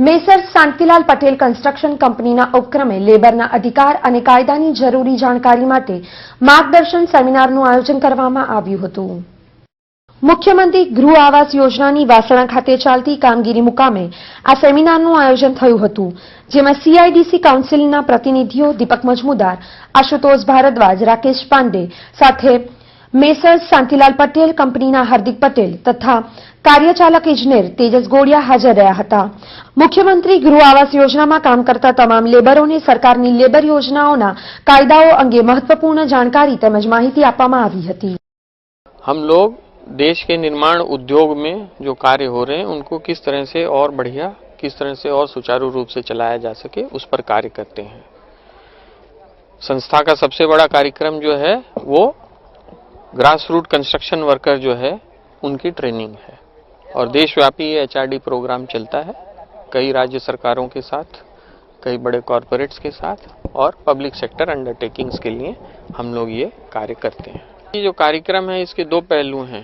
Messrs Shantilal Patel construction કંપનીના ઉપક્રમે લેબરના અધિકાર અને કાયદાની જરૂરી જાણકારી માટે માર્ગદર્શન સેમિનારનું આયોજન કરવામાં આવ્યું હતું. મુખ્યમંત્રી ગૃહ આવાસ યોજનાની વાસણા ખાતે ચાલતી કામગીરી મુકામે આ સેમિનારનું આયોજન થયું હતું, જેમાં સીઆઈડીસી કાઉન્સિલના પ્રતિનિધિઓ દીપક મજમુદાર, આશુતોષ ભારદ્વાજ, રાકેશ પાંડે સાથે મેસર્સ શાંતિલાલ પટેલ કંપનીના હાર્દિક પટેલ તથા કાર્યચાલક ઇજનેર તેજસ ગોડિયા હાજર રહ્યા હતા. મુખ્યમંત્રી ગૃહ આવાસ યોજનામાં કામ કરતા તમામ લેબરોને સરકારની લેબર યોજનાઓના કાયદાઓ અંગે મહત્વપૂर्ण जानकारी તેમજ માહિતી આપવામાં આવી હતી. हम लोग देश के निर्माण उद्योग में जो कार्य हो रहे हैं उनको किस तरह से और बढ़िया, किस तरह से और सुचारू रूप से चलाया जा सके उस पर कार्य करते हैं. संस्था का सबसे बड़ा कार्यक्रम जो है वो ग्रास रूट कंस्ट्रक्शन वर्कर जो है उनकी ट्रेनिंग है और देशव्यापी ये एचआरडी प्रोग्राम चलता है कई राज्य सरकारों के साथ, कई बड़े कॉरपोरेट्स के साथ और पब्लिक सेक्टर अंडरटेकिंग्स के लिए हम लोग ये कार्य करते हैं. ये जो कार्यक्रम है इसके दो पहलू हैं.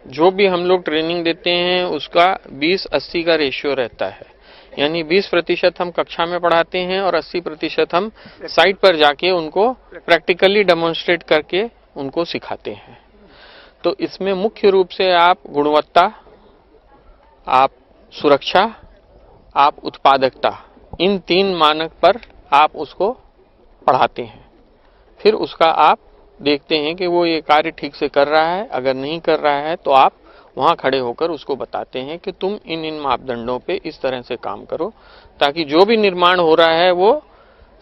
जो भी हम लोग ट्रेनिंग देते हैं उसका 20-80 का रेशियो रहता है, यानी 20% हम कक्षा में पढ़ाते हैं और 80% हम साइट पर जाके उनको प्रैक्टिकली डेमोन्स्ट्रेट करके उनको सिखाते हैं. तो इसमें मुख्य रूप से आप गुणवत्ता, आप सुरक्षा, आप उत्पादकता, इन 3 मानक पर आप उसको पढ़ाते हैं. फिर उसका आप देखते हैं कि वो ये कार्य ठीक से कर रहा है. अगर नहीं कर रहा है तो आप वहाँ खड़े होकर उसको बताते हैं कि तुम इन मापदंडों पे इस तरह से काम करो ताकि जो भी निर्माण हो रहा है वो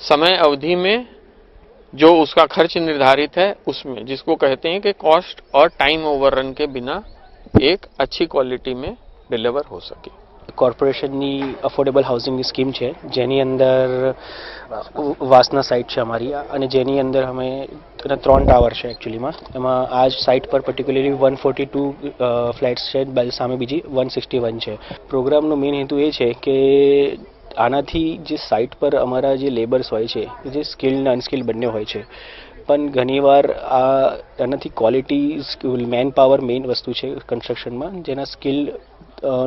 समय अवधि में जो उसका खर्च निर्धारित है उसमें, जिसको कहते हैं कि कॉस्ट और टाइम ओवररन के बिना एक अच्छी क्वालिटी में डिलीवर हो सके. કોર્પોરેશનની અફોર્ડેબલ હાઉસિંગની સ્કીમ છે જેની અંદર વાસના સાઇટ છે અમારી અને જેની અંદર અમે 3 ટાવર છે એકચ્યુઅલીમાં. એમાં આ જ સાઇટ પર પર્ટિક્યુલરલી 142 ફ્લેટ્સ છે, સામે બીજી 161 છે. પ્રોગ્રામનો મેઇન હેતુ એ છે કે આનાથી જે સાઇટ પર અમારા જે લેબર્સ હોય છે જે સ્કિલ્ડ અને અનસ્કિલ્ડ બંને હોય છે, પણ ઘણીવાર આનાથી ક્વોલિટી મેન પાવર મેઇન વસ્તુ છે કન્સ્ટ્રક્શનમાં, જેના સ્કિલ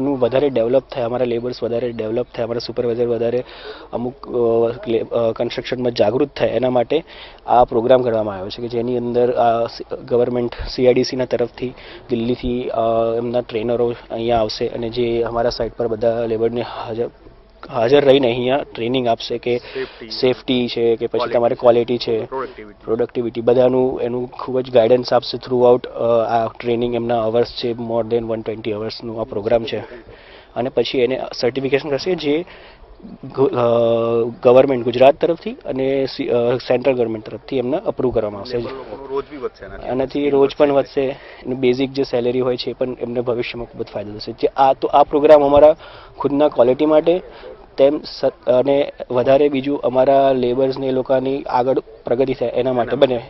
નું વધારે ડેવલપ થાય, અમારા લેબર્સ વધારે ડેવલપ થાય, અમારા સુપરવાઇઝર વધારે અમુક કન્સ્ટ્રક્શનમાં જાગૃત થાય, એના માટે આ પ્રોગ્રામ કરવામાં આવ્યો છે કે જેની અંદર ગવર્મેન્ટ સીઆઈડીસીના તરફથી દિલ્હીથી એમના ટ્રેનરો અહીંયા આવશે અને જે અમારા સાઇટ પર બધા લેબરને હાજર રહીને અહીંયા ટ્રેનિંગ આપશે કે સેફટી છે કે પછી તમારે ક્વોલિટી છે, પ્રોડક્ટિવિટી બધાનું એનું ખૂબ જ ગાઈડન્સ આપશે થ્રુ આઉટ. આ ટ્રેનિંગ એમના અવર્સ છે, મોર દેન 120 અવર્સનું આ પ્રોગ્રામ છે અને પછી એને સર્ટિફિકેશન કરશે જે ગવર્મેન્ટ ગુજરાત તરફથી અને સેન્ટ્રલ ગવર્મેન્ટ તરફથી એમને અપ્રૂવ કરવામાં આવશે. આનાથી રોજ પણ વધશે, એનું બેઝિક જે સેલેરી હોય છે એ પણ એમને ભવિષ્યમાં ખૂબ જ ફાયદો થશે. જે આ પ્રોગ્રામ અમારા ખુદના ક્વોલિટી માટે તેમ અને વધારે બીજું અમારા લેબર્સને એ લોકોની આગળ પ્રગતિ થાય એના માટે બને.